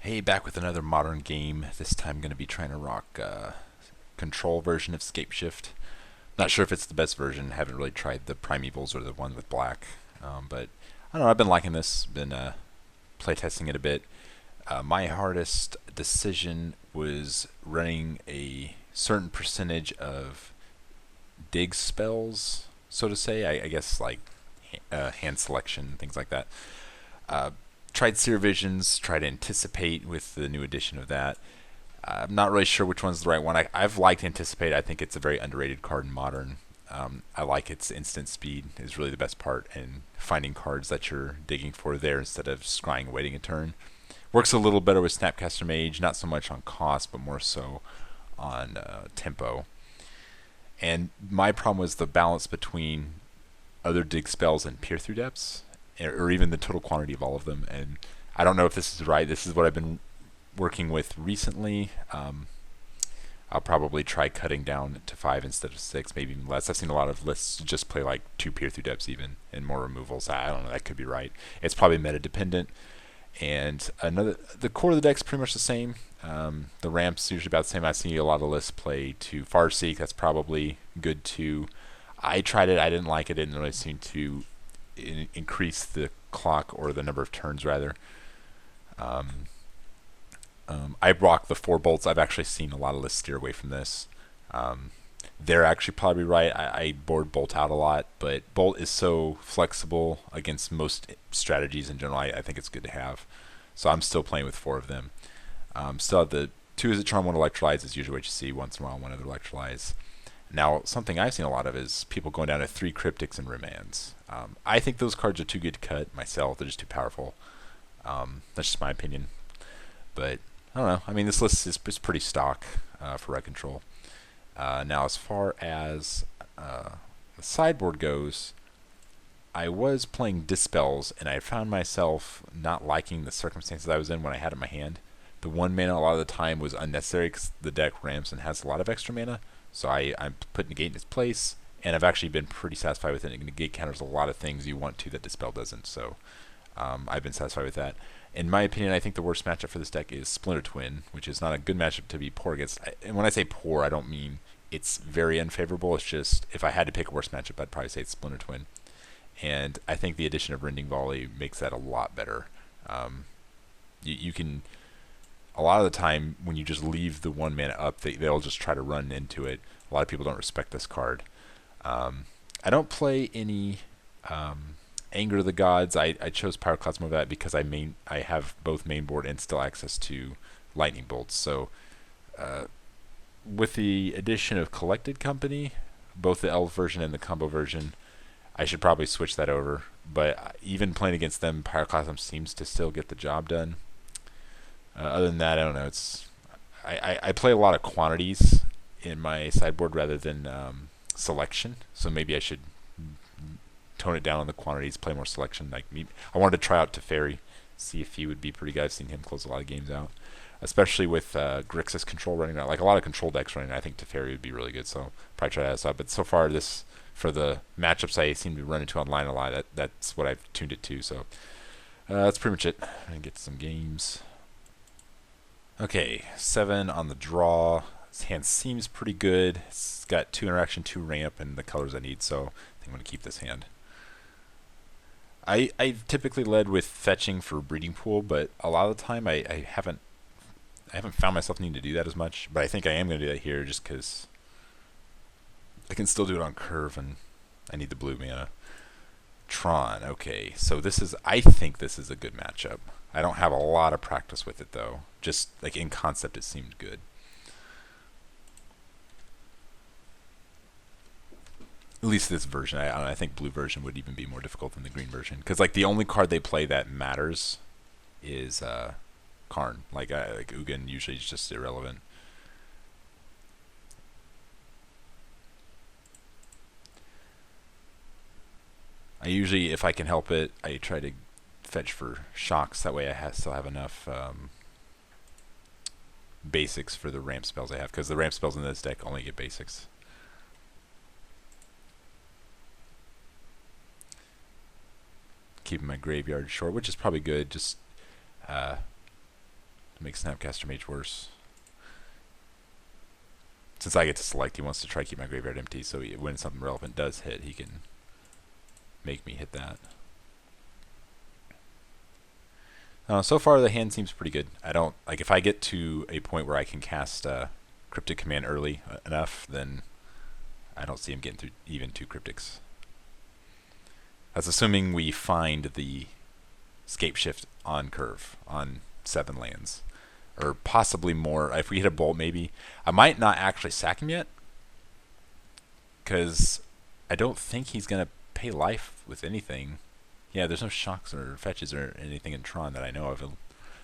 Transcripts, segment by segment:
Hey, back with another modern game. This time going to be trying to rock control version of Scapeshift. Not sure if it's the best version. Haven't really tried the primevals or the one with black. But I don't know. I've been liking this. Been playtesting it a bit. My hardest decision was running a certain percentage of dig spells, so to say. I guess like hand selection, things like that. Uh, Tried Seer Visions, tried to Anticipate with the new edition of that. I'm not really sure which one's the right one. I've liked Anticipate. I think it's a very underrated card in Modern. I like its instant speed is really the best part, and finding cards that you're digging for there instead of scrying waiting a turn. Works a little better with Snapcaster Mage, not so much on cost, but more so on tempo. And my problem was the balance between other dig spells and peer through depths, or even the total quantity of all of them. And I don't know if this is right. This is what I've been working with recently. I'll probably try cutting down to 5 instead of 6, maybe even less. I've seen a lot of lists just play like 2 peer through depths even, and more removals. I don't know. That could be right. It's probably meta dependent. And the core of the deck's pretty much the same. The ramp's usually about the same. I see a lot of lists play to Farseek. That's probably good too. I tried it. I didn't like it. It didn't really seem to increase the clock, or the number of turns rather. Um, I rock the 4 bolts. I've actually seen a lot of lists steer away from this. Um, they're actually probably right. I board bolt out a lot, but bolt is so flexible against most strategies in general. I think it's good to have. So I'm still playing with 4 of them. Still have the 2 is a Tron, 1 electrolyze is usually what you see. Once in a while, 1 other electrolyze. Now, something I've seen a lot of is people going down to 3 cryptics and remands. I think those cards are too good to cut myself. They're just too powerful. That's just my opinion. But I don't know. I mean, this list is pretty stock for red control. Now, as far as the sideboard goes, I was playing Dispels, and I found myself not liking the circumstances I was in when I had it in my hand. The 1 mana a lot of the time was unnecessary because the deck ramps and has a lot of extra mana. So I put Negate in its place, and I've actually been pretty satisfied with it. Negate counters a lot of things you want to that Dispel doesn't, so I've been satisfied with that. In my opinion, I think the worst matchup for this deck is Splinter Twin, which is not a good matchup to be poor against. And when I say poor, I don't mean it's very unfavorable. It's just, if I had to pick a worst matchup, I'd probably say it's Splinter Twin. And I think the addition of Rending Volley makes that a lot better. You can, a lot of the time, when you just leave the 1 mana up, they'll just try to run into it. A lot of people don't respect this card. I don't play any Anger of the Gods. I chose Pyroclasm over that because I have both main board and still access to Lightning Bolts. So with the addition of Collected Company, both the Elf version and the combo version, I should probably switch that over. But even playing against them, Pyroclasm seems to still get the job done. Other than that, I don't know. I play a lot of quantities in my sideboard rather than selection, so maybe I should tone it down on the quantities, play more selection. I wanted to try out Teferi, see if he would be pretty good. I've seen him close a lot of games out, especially with Grixis control running out. Like a lot of control decks running out, I think Teferi would be really good, so probably try that out. But so far, for the matchups I seem to run into online a lot, that's what I've tuned it to. So that's pretty much it. I'm going to get some games. Okay, 7 on the draw. This hand seems pretty good. It's got 2 interaction, 2 ramp, and the colors I need, so I think I'm going to keep this hand. I've typically led with fetching for Breeding Pool, but a lot of the time I haven't found myself needing to do that as much. But I think I am going to do that here just because I can still do it on curve, and I need the blue mana. Tron, okay, so I think this is a good matchup. I don't have a lot of practice with it though. Just like in concept, it seemed good. At least this version. I think blue version would even be more difficult than the green version, because like the only card they play that matters is Karn. Like Ugin usually is just irrelevant. I usually, if I can help it, I try to fetch for shocks. That way I still have enough basics for the ramp spells I have, because the ramp spells in this deck only get basics. Keeping my graveyard short, which is probably good. Just to make Snapcaster Mage worse. Since I get to select, he wants to try to keep my graveyard empty, so when something relevant does hit, he can make me hit that. So far, the hand seems pretty good. I don't like if I get to a point where I can cast Cryptic Command early enough, then I don't see him getting through even 2 Cryptics. That's assuming we find the Scapeshift on curve on 7 lands, or possibly more. If we hit a bolt, maybe. I might not actually sack him yet, because I don't think he's gonna pay life with anything. Yeah, there's no shocks or fetches or anything in Tron that I know of.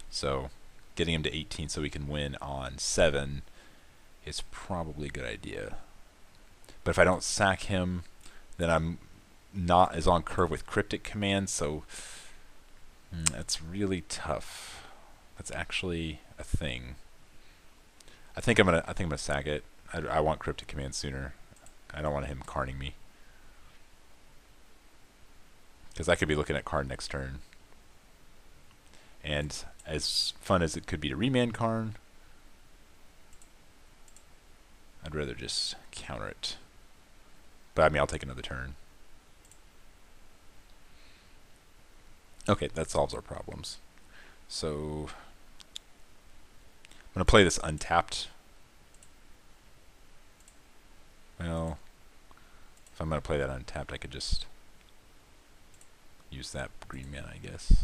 So getting him to 18 so we can win on 7 is probably a good idea. But if I don't sack him, then I'm not as on curve with Cryptic Command, so that's really tough. That's actually a thing. I think I'm gonna sack it. I want Cryptic Command sooner. I don't want him carning me. Because I could be looking at card next turn. And as fun as it could be to remand Karn, I'd rather just counter it. But I mean, I'll take another turn. Okay, that solves our problems. So I'm going to play this untapped. Well, if I'm going to play that untapped, I could just use that green mana, I guess.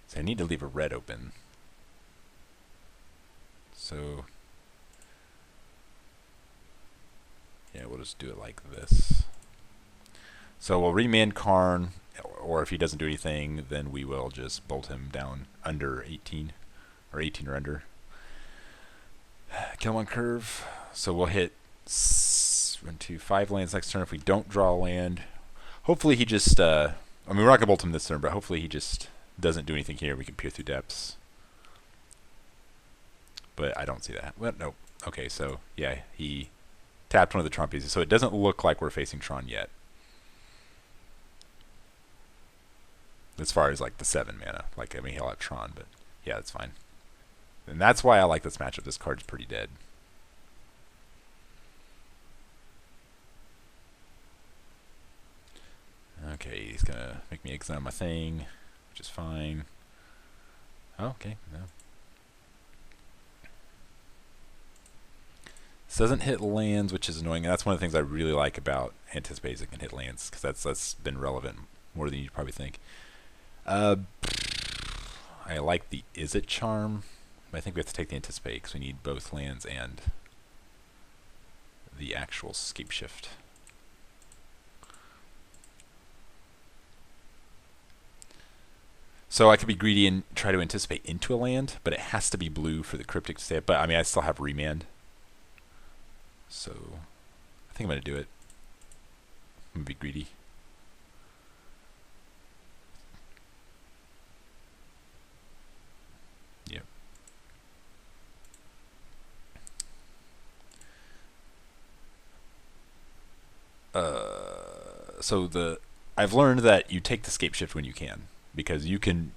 So I need to leave a red open. So yeah, we'll just do it like this. So we'll remand Karn, or if he doesn't do anything, then we will just bolt him down under 18, or 18 or under. Kill him on curve. So we'll hit 1, 2, 5 lands next turn if we don't draw a land. Hopefully he just, I mean, we're not going to bolt him this turn, but hopefully he just doesn't do anything here. We can peer through depths. But I don't see that. Well, nope. Okay, so, yeah, he tapped one of the Tron pieces. So it doesn't look like we're facing Tron yet. As far as, like, the 7 mana. Like, I mean, he'll have Tron, but, yeah, that's fine. And that's why I like this matchup. This card's pretty dead. Okay, he's gonna make me exile my thing, which is fine. Oh, okay, no. This doesn't hit lands, which is annoying. And that's one of the things I really like about Anticipates. It can hit lands, because that's been relevant more than you probably think. I like the Is It charm. But I think we have to take the Anticipate, because we need both lands and the actual Scapeshift. So I could be greedy and try to anticipate into a land, but it has to be blue for the Cryptic to stay up. But I mean, I still have remand. So I think I'm going to do it. I'm going to be greedy. Yep. So I've learned that you take the Scapeshift when you can. Because you can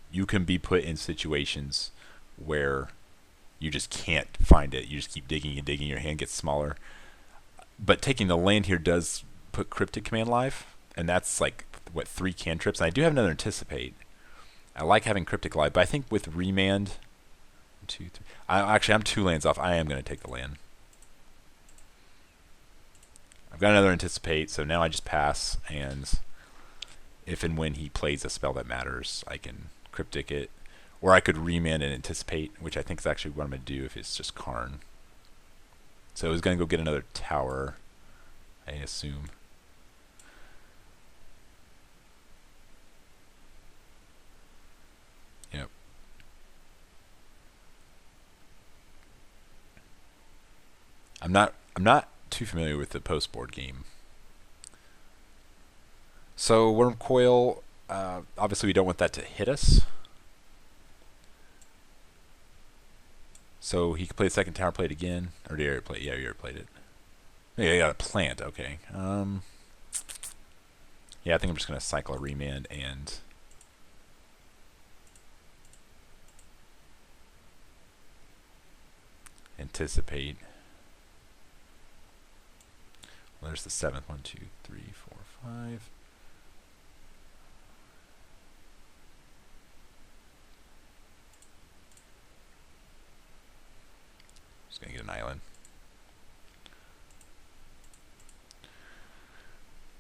be put in situations where you just can't find it. You just keep digging and digging. Your hand gets smaller. But taking the land here does put Cryptic Command live, and that's like what 3 cantrips. And I do have another Anticipate. I like having Cryptic live, but I think with remand, 1, 2, 3. Actually, I'm 2 lands off. I am going to take the land. I've got another Anticipate, so now I just pass and. If and when he plays a spell that matters, I can Cryptic it. Or I could remand and Anticipate, which I think is actually what I'm going to do if it's just Karn. So he's going to go get another tower, I assume. Yep. I'm not too familiar with the post-board game. So Worm Coil, obviously we don't want that to hit us. So he could play the second tower, play it again. Or did you already play it? Yeah, you already played it. Yeah, you got a plant, okay. Yeah, I think I'm just going to cycle a remand and anticipate. Well, there's the 7th. 1, 2, 3, 4, 5. Just gonna get an island.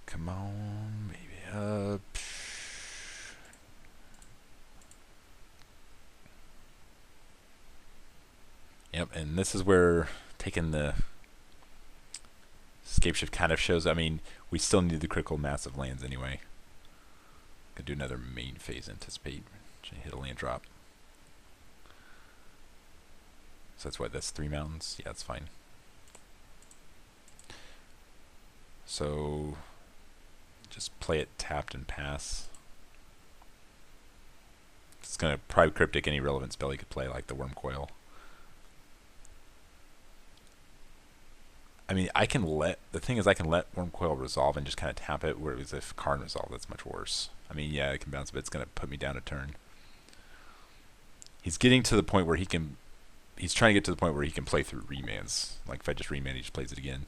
Come on, maybe up. Yep, and this is where taking the Scapeshift kind of shows. I mean, we still need the critical mass of lands anyway. Could do another main phase anticipate. Hit a land drop. So that's what, that's 3 mountains? Yeah, that's fine. So just play it tapped and pass. It's going to probably cryptic any relevant spell he could play, like the Worm Coil. I mean, I can let, the thing is I can let Worm Coil resolve and just kind of tap it, whereas if Karn resolve, that's much worse. I mean, yeah, it can bounce, but it's going to put me down a turn. He's getting to the point where he can, he's trying to get to the point where he can play through remands. Like if I just remand, he just plays it again.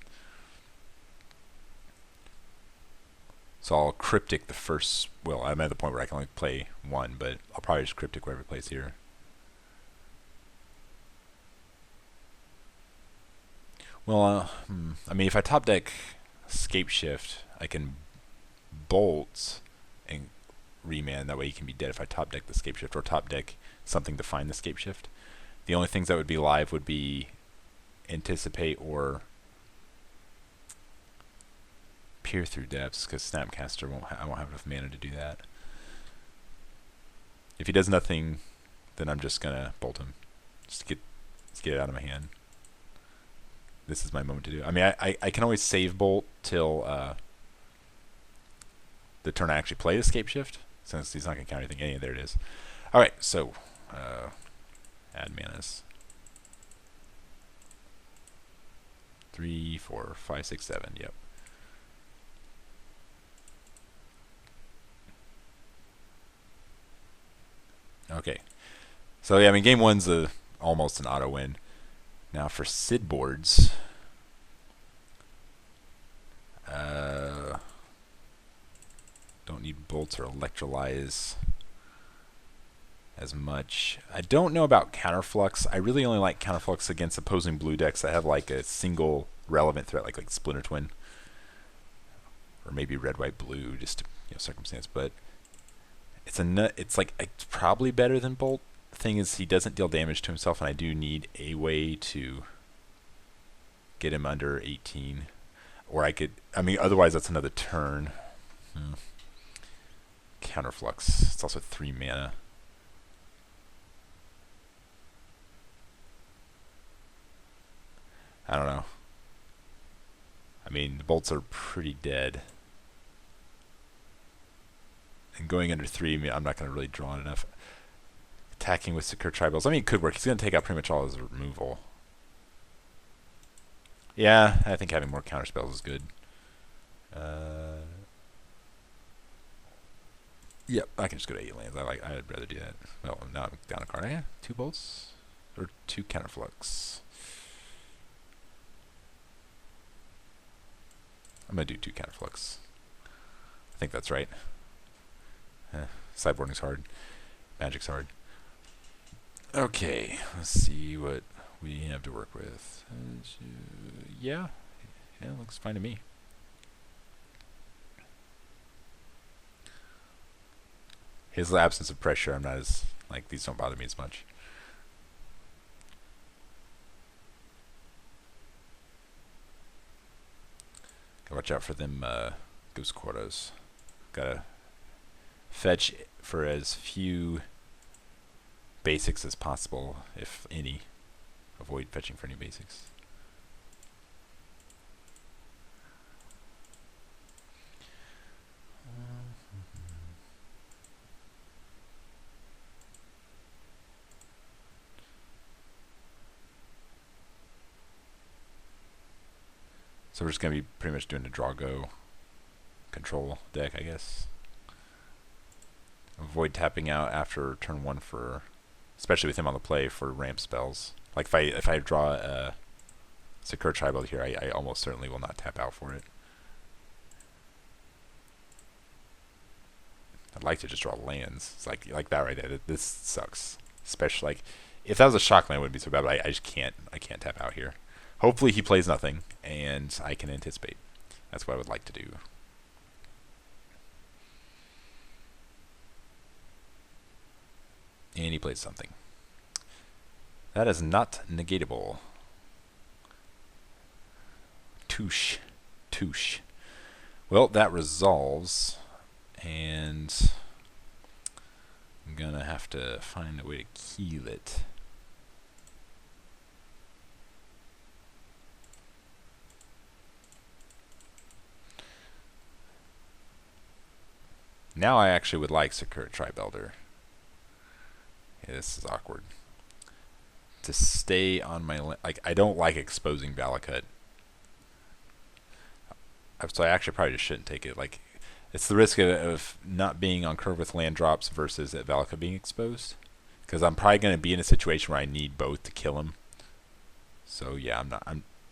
So I'll cryptic the first, well, I'm at the point where I can only play 1, but I'll probably just cryptic whatever plays here. Well, I mean, if I top deck Scapeshift, I can bolt and remand. That way he can be dead if I top deck the Scapeshift, or top deck something to find the Scapeshift. The only things that would be live would be anticipate or peer through depths, because Snapcaster I won't have enough mana to do that. If he does nothing, then I'm just gonna bolt him. Just get it out of my hand. This is my moment to do it. I mean, I can always save bolt till the turn I actually play the Scapeshift, since he's not going to count anything. There it is. Alright, so add manas. 3, 4, 5, 6, 7. Yep. Okay. So yeah, I mean, game 1's almost an auto win. Now for Sid boards, don't need bolts or electrolyze as much. I don't know about counterflux. I really only like counterflux against opposing blue decks that have like a single relevant threat, like Splinter Twin, or maybe red, white, blue, just to, circumstance. But it's it's probably better than bolt. The thing is, he doesn't deal damage to himself, and I do need a way to get him under 18. Or I could, I mean, otherwise that's another turn. Counterflux. It's also 3 mana. I don't know. I mean, the bolts are pretty dead. And going under 3, I'm not going to really draw on enough. Attacking with Secure Tribals. I mean, it could work. He's going to take out pretty much all his removal. Yeah, I think having more counter spells is good. Yep, I can just go to 8 lands. I'd rather do that. Well, now I'm down a card. Yeah, 2 bolts or 2 counterflux. I'm gonna do 2 counterflux. I think that's right. Sideboarding's hard. Magic's hard. Okay, let's see what we have to work with. Yeah, looks fine to me. His absence of pressure, I'm not as, these don't bother me as much. Gotta watch out for them ghost quotas. Gotta fetch for as few basics as possible, if any. Avoid fetching for any basics. So we're just going to be pretty much doing a draw-go control deck, I guess. Avoid tapping out after turn 1 for, especially with him on the play, for ramp spells. Like if I draw a Sakura Tribal here, I almost certainly will not tap out for it. I'd like to just draw lands. It's like that right there. This sucks. Especially like if that was a shock land, it wouldn't be so bad. But I just can't. I can't tap out here. Hopefully he plays nothing, and I can anticipate. That's what I would like to do. And he plays something. That is not negatable. Touche. Touche. Well, that resolves. And I'm going to have to find a way to kill it. Now I actually would like Sakura Tribelder. Yeah, this is awkward. To stay on my... Like, I don't like exposing Valakut. So I actually probably just shouldn't take it. Like, it's the risk of not being on curve with land drops versus at Valakut being exposed. Because I'm probably going to be in a situation where I need both to kill him. So yeah,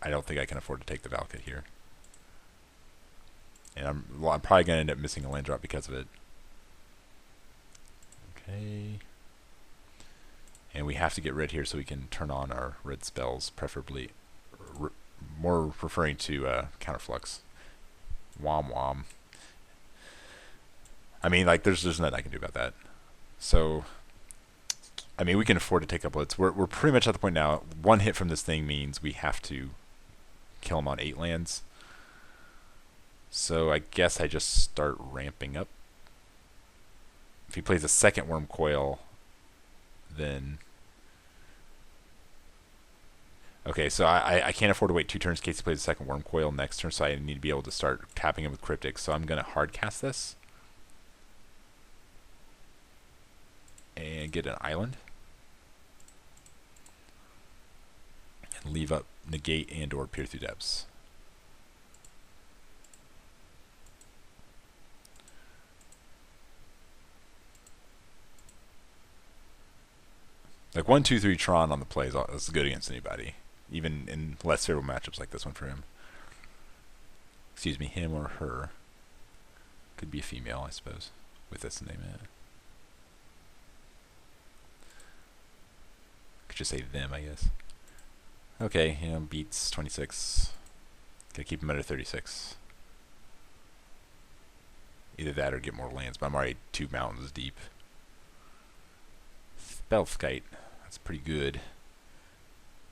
I don't think I can afford to take the Valakut here. And I'm probably going to end up missing a land drop because of it. Okay. And we have to get red here so we can turn on our red spells, preferably, more referring to Counterflux. Wom wom. I mean, like, there's nothing I can do about that. So, I mean, we can afford to take up blitz. We're pretty much at the point now. One hit from this thing means we have to kill him on 8 lands. So I guess I just start ramping up. If he plays a second Worm Coil, then... Okay, so I can't afford to wait 2 turns in case he plays a second Worm Coil next turn, so I need to be able to start tapping him with Cryptic. So I'm going to hard cast this. And get an island. And leave up Negate and or Peer Through Depths. Like 1, 2, 3 Tron on the play is good against anybody. Even in less favorable matchups like this one for him. Excuse me, him or her. Could be a female, I suppose, with this name in it. Could just say them, I guess. Okay, you know, beats 26. Gotta keep him under 36. Either that or get more lands, but I'm already 2 mountains deep. Spellskite. That's pretty good.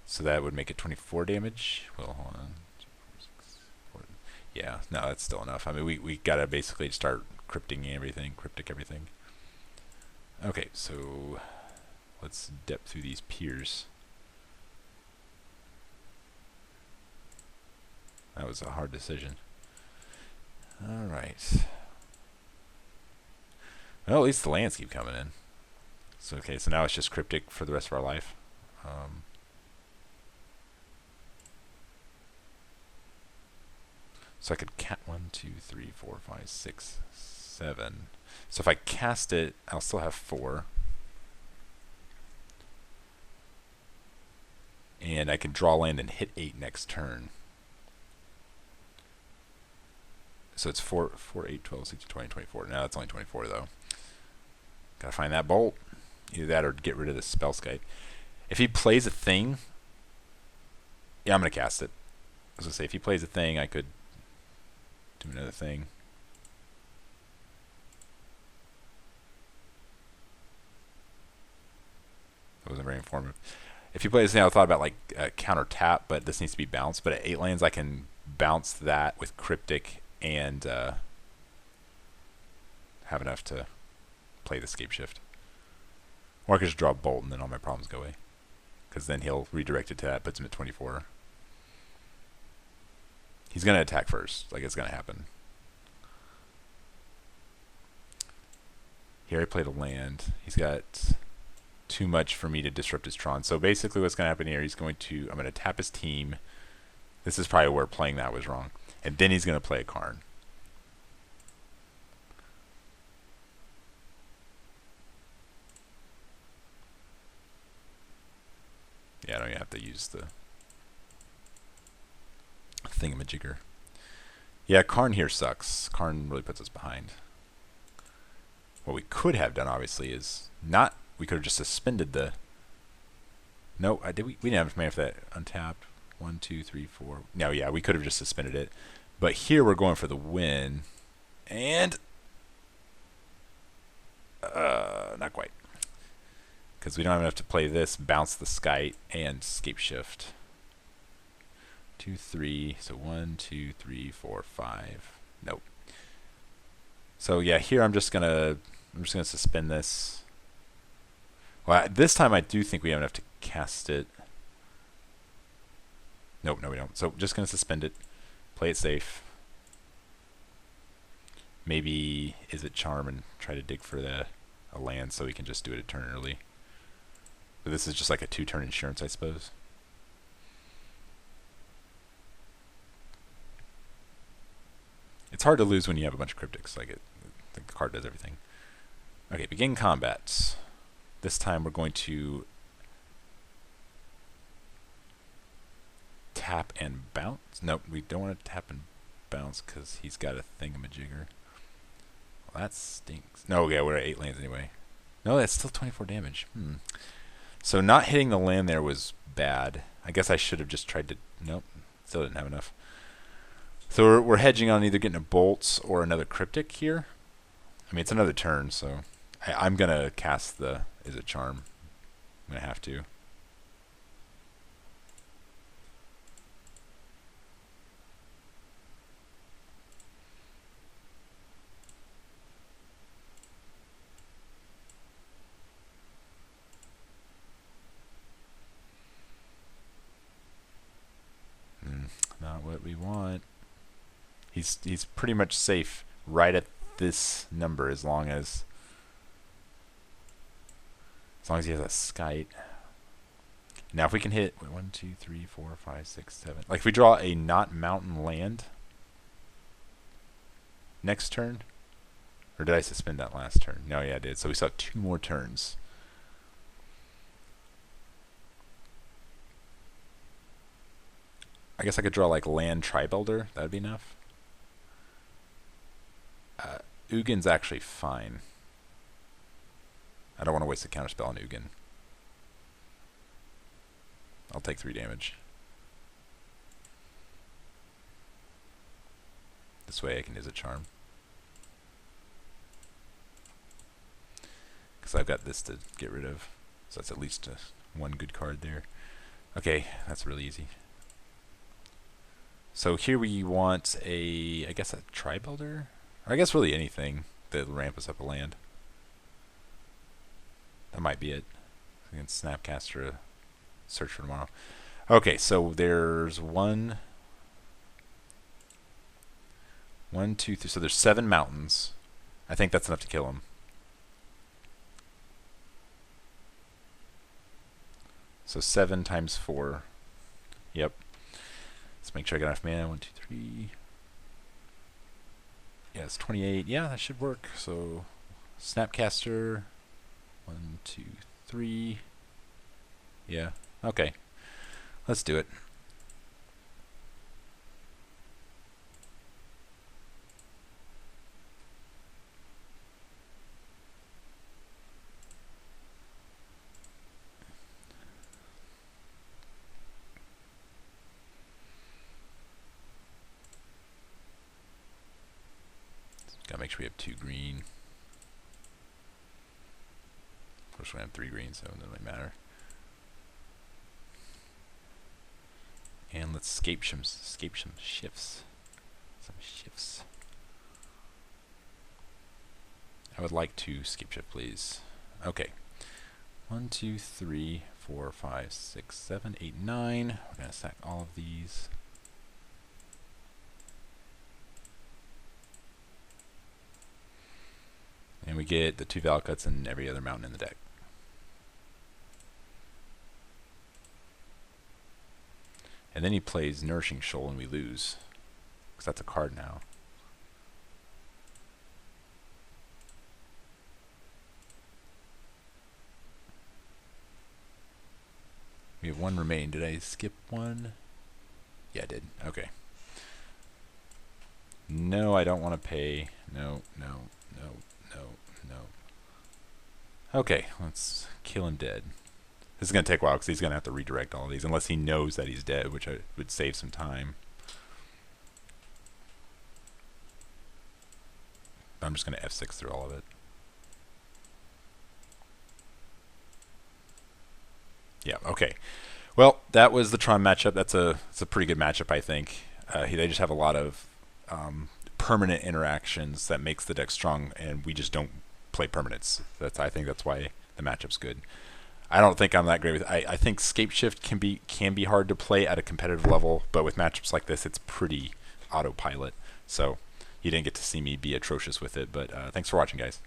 So that would make it 24 damage. Well, hold on. 2, 4, 6, 4. Yeah, no, that's still enough. I mean, we gotta basically start cryptic everything. Okay, so let's depth through these piers. That was a hard decision. Alright. Well, at least the lands keep coming in. So, okay, so now it's just cryptic for the rest of our life. So I could 1, 2, 3, 4, 5, 6, 7. So if I cast it, I'll still have 4. And I can draw land and hit 8 next turn. So it's 4, 8, 12, 16, 20, 24. Now it's only 24 though. Gotta find that bolt. Either that or get rid of the Spellskite. If he plays a thing, yeah, I'm gonna cast it. I was gonna say, if he plays a thing, I could do another thing. That wasn't very informative. If he plays a thing, I thought about like counter tap, but this needs to be bounced. But at 8 lands, I can bounce that with Cryptic and have enough to play the Scapeshift. Or I could just draw a Bolt and then all my problems go away. Because then he'll redirect it to that, puts him at 24. He's going to attack first. Like, it's going to happen. Here I played a land. He's got too much for me to disrupt his Tron. So basically what's going to happen here, I'm going to tap his team. This is probably where playing that was wrong. And then he's going to play a Karn. Yeah, I don't even have to use the thingamajigger. Yeah, Karn here sucks. Karn really puts us behind. What we could have done, obviously, is not... We could have just suspended the... No, we didn't have mana for that. Untapped. 1, 2, 3, 4. No, yeah, we could have just suspended it. But here we're going for the win. And... not quite. Because we don't have enough to play this, bounce the Skite, and Scapeshift. 2, 3. So 1, 2, 3, 4, 5. Nope. So yeah, here I'm just gonna suspend this. Well, this time I do think we have enough to cast it. Nope, no we don't. So just gonna suspend it, play it safe. Maybe is it Charm and try to dig for a land so we can just do it a turn early. But this is just like a 2-turn insurance, I suppose. It's hard to lose when you have a bunch of cryptics. Like the card does everything. Okay, begin combat. This time we're going to tap and bounce. Nope, we don't want to tap and bounce because he's got a thingamajigger. Well, that stinks. No, yeah, we're at 8 lands anyway. No, that's still 24 damage. So not hitting the land there was bad. I guess I should have just tried to... Nope, still didn't have enough. So we're hedging on either getting a Bolts or another Cryptic here. I mean, it's another turn, so I'm going to cast the Is It Charm. I'm going to have to. Not what we want. He's pretty much safe right at this number as long as he has a Skite. Now if we can hit 1, 2, 3, 4, 5, 6, 7. Like if we draw a not mountain land next turn. Or did I suspend that last turn? No, yeah I did. So we still have 2 more turns. I guess I could draw like land Tribuilder. That'd be enough. Ugin's actually fine. I don't want to waste a counterspell on Ugin. I'll take 3 damage. This way I can use a charm. Because I've got this to get rid of. So that's at least one good card there. Okay, that's really easy. So here we want I guess a Tribuilder? Or I guess really anything that'll ramp us up a land. That might be it. We can Snapcaster a Search for Tomorrow. Okay, so there's 1, 2, 3. So there's 7 mountains. I think that's enough to kill him. So 7 times 4. Yep. Let's make sure I got enough mana. 1, 2, 3. Yeah, it's 28. Yeah, that should work. So Snapcaster. 1, 2, 3. Yeah. Okay. Let's do it. Gotta make sure we have 2 green. Of course, we have 3 green, so it doesn't really matter. And let's scape some shifts. Some shifts. I would like to scape shift, please. Okay. 1, 2, 3, 4, 5, 6, 7, 8, 9. We're gonna stack all of these. And we get the 2 Valcuts and every other mountain in the deck. And then he plays Nourishing Shoal and we lose. Because that's a card now. We have one remain. Did I skip one? Yeah, I did. Okay. No, I don't want to pay. No, no, no, no, no. Okay, let's kill him dead. This is going to take a while because he's going to have to redirect all of these, unless he knows that he's dead, which would save some time. I'm just going to F6 through all of it. Yeah, okay. Well, that was the Tron matchup. It's a pretty good matchup, I think. They just have a lot of permanent interactions that makes the deck strong, and we just don't play permanents. I think that's why the matchup's good. I don't think I'm that great with. I think Scapeshift can be hard to play at a competitive level, but with matchups like this, it's pretty autopilot. So you didn't get to see me be atrocious with it, but thanks for watching, guys.